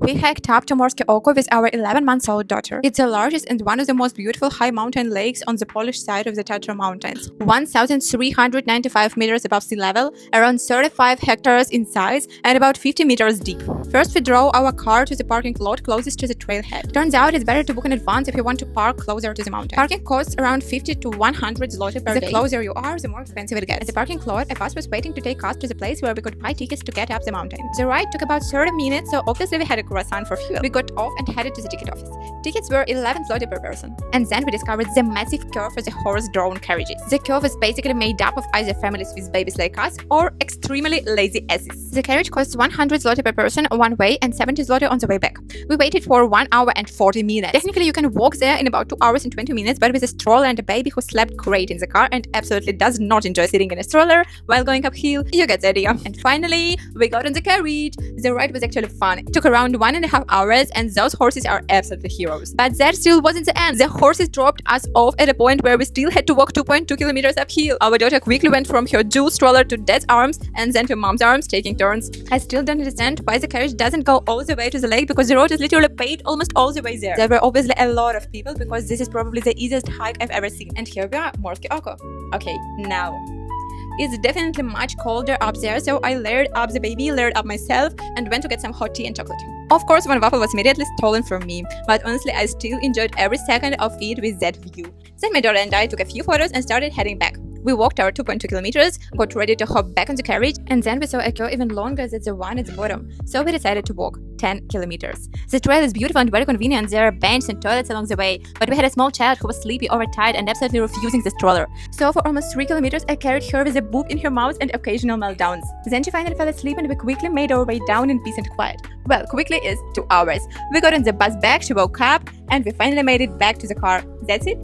We hiked up to Morskie Oko with our 11-month-old daughter. It's the largest and one of the most beautiful high mountain lakes on the Polish side of the Tatra Mountains. 1,395 meters above sea level, around 35 hectares in size, and about 50 meters deep. First, we drove our car to the parking lot closest to the trailhead. Turns out it's better to book in advance if you want to park closer to the mountain. Parking costs around 50 to 100 zloty per day. The closer you are, the more expensive it gets. At the parking lot, a bus was waiting to take us to the place where we could buy tickets to get up the mountain. The ride took about 30 minutes, so obviously we had a croissant for fuel. We got off and headed to the ticket office. Tickets were 11 zloty per person. And then we discovered the massive queue for the horse-drawn carriages. The queue is basically made up of either families with babies like us or extremely lazy asses. The carriage costs 100 zloty per person one way and 70 zloty on the way back. We waited for 1 hour and 40 minutes. Technically, you can walk there in about 2 hours and 20 minutes, but with a stroller and a baby who slept great in the car and absolutely does not enjoy sitting in a stroller while going uphill, you get the idea. And finally, we got on the carriage. The ride was actually fun. It took around 1.5 hours, and those horses are absolutely heroes. But that still wasn't the end. The horses dropped us off at a point where we still had to walk 2.2 kilometers uphill. Our daughter quickly went from her Jew stroller to Dad's arms and then to Mom's arms, taking turns. I still don't understand why the carriage doesn't go all the way to the lake, because the road is literally paved almost all the way there. There were obviously a lot of people because this is probably the easiest hike I've ever seen. And here we are, Morskie Oko. Okay, now. It's definitely much colder up there, so I layered up the baby, layered up myself, and went to get some hot tea and chocolate. Of course, one waffle was immediately stolen from me, but honestly, I still enjoyed every second of it with that view. Then my daughter and I took a few photos and started heading back. We walked our 2.2 kilometers, got ready to hop back on the carriage, and then we saw a queue even longer than the one at the bottom, so we decided to walk 10 kilometers. The trail is beautiful and very convenient. There are benches and toilets along the way, but we had a small child who was sleepy, overtired, and absolutely refusing the stroller. So for almost 3 kilometers, I carried her with a boob in her mouth and occasional meltdowns. Then she finally fell asleep, and we quickly made our way down in peace and quiet. Well, quickly is 2 hours. We got on the bus back, she woke up, and we finally made it back to the car. That's it.